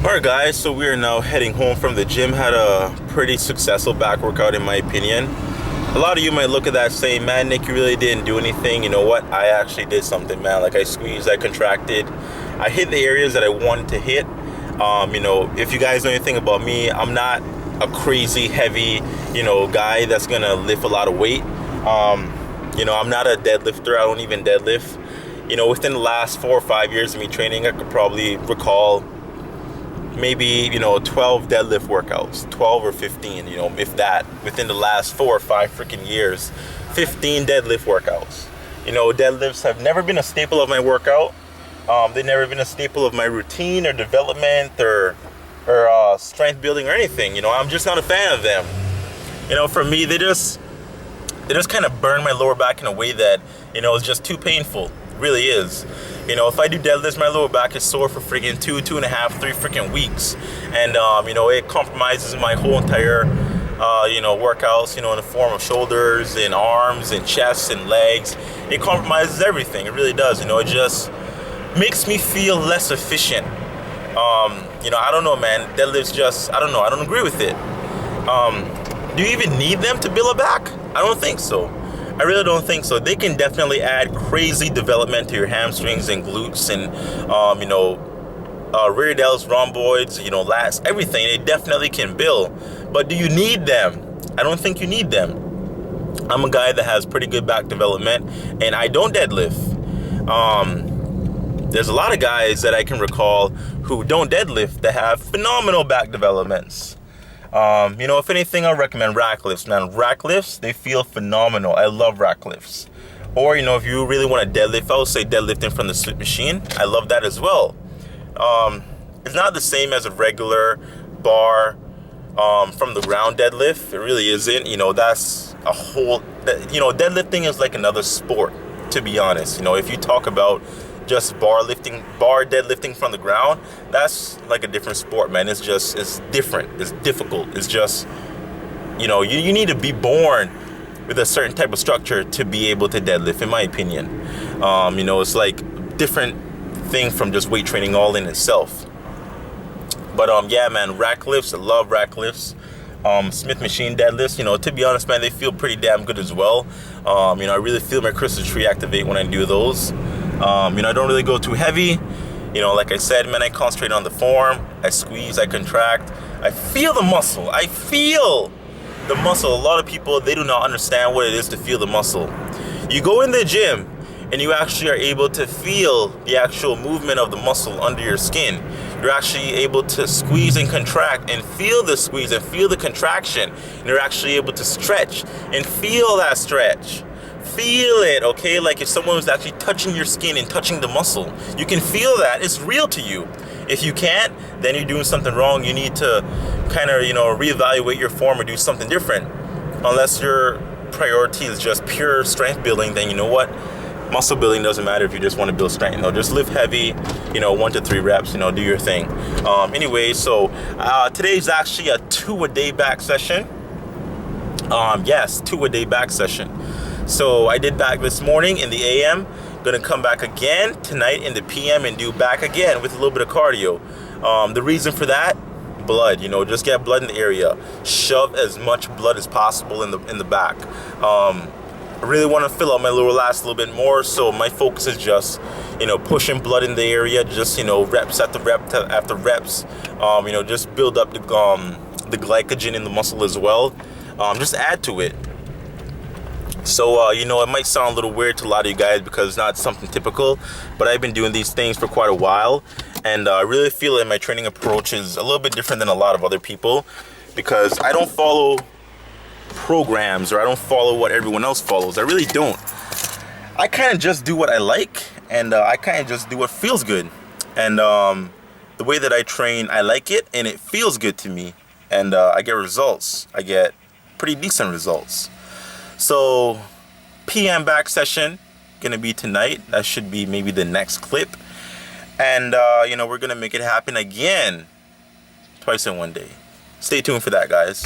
Alright guys, so we are now heading home from the gym. Had a pretty successful back workout in my opinion. A lot of you might look at that saying, man, Nick, you really didn't do anything. You know what? I actually did something, man. Like I squeezed, I contracted. I hit the areas that I wanted to hit. If you guys know anything about me, I'm not a crazy heavy, guy that's gonna lift a lot of weight. I'm not a deadlifter. I don't even deadlift. Within the last 4 or 5 years of me training, I could probably recall maybe 12 deadlift workouts, 12 or 15, if that, within the last 4 or 5 freaking years. 15 deadlift workouts. Deadlifts have never been a staple of my workout. They've never been a staple of my routine or development or strength building or anything. I'm just not a fan of them. For me, they just kind of burn my lower back in a way that is just too painful. It really is. If I do deadlifts, my lower back is sore for freaking 2.5, 3 freaking weeks. And, it compromises my whole entire, workouts, in the form of shoulders and arms and chests and legs. It compromises everything. It really does. It just makes me feel less efficient. I don't know, man. Deadlifts just, I don't know. I don't agree with it. Do you even need them to build a back? I don't think so. I really don't think so. They can definitely add crazy development to your hamstrings and glutes and, rear delts, rhomboids, lats, everything. They definitely can build. But do you need them? I don't think you need them. I'm a guy that has pretty good back development, and I don't deadlift. There's a lot of guys that I can recall who don't deadlift that have phenomenal back developments. If anything, I'll recommend rack lifts, man. Rack lifts, they feel phenomenal. I love rack lifts. Or, if you really want to deadlift, I would say deadlifting from the Smith machine. I love that as well. It's not the same as a regular bar from the ground deadlift. It really isn't. That's a whole, deadlifting is like another sport, to be honest. If you talk about just bar deadlifting from the ground, that's like a different sport, man. It's different. It's difficult. It's just, you need to be born with a certain type of structure to be able to deadlift, in my opinion. It's like different thing from just weight training all in itself. But yeah, man, rack lifts, I love rack lifts. Smith machine deadlifts, to be honest, man, they feel pretty damn good as well. I really feel my crystal tree activate when I do those. I don't really go too heavy. Like I said, man, I concentrate on the form. I squeeze, I contract. I feel the muscle. A lot of people, they do not understand what it is to feel the muscle. You go in the gym and you actually are able to feel the actual movement of the muscle under your skin. You're actually able to squeeze and contract and feel the squeeze and feel the contraction. And you're actually able to stretch and feel that stretch. Feel it, okay? Like if someone was actually touching your skin and touching the muscle, you can feel that. It's real to you. If you can't, then you're doing something wrong. You need to kind of, reevaluate your form or do something different. Unless your priority is just pure strength building, then you know what? Muscle building doesn't matter if you just want to build strength. Just lift heavy, 1 to 3 reps, do your thing. Anyway, so today's actually a 2-a-day back session. Yes, 2-a-day back session. So I did back this morning in the AM. Gonna come back again tonight in the PM and do back again with a little bit of cardio. The reason for that, blood. Just get blood in the area. Shove as much blood as possible in the back. I really want to fill out my lower lats a little bit more, so my focus is just, pushing blood in the area, just, reps after reps, just build up the glycogen in the muscle as well. Just add to it. So, it might sound a little weird to a lot of you guys because it's not something typical, but I've been doing these things for quite a while, and I really feel that my training approach is a little bit different than a lot of other people because I don't follow programs or I don't follow what everyone else follows. I really don't. I kind of just do what I like, and I kind of just do what feels good. And the way that I train, I like it and it feels good to me, and I get results. I get pretty decent results. So PM back session gonna be tonight. That should be maybe the next clip, and we're gonna make it happen again twice in one day. Stay tuned for that, guys.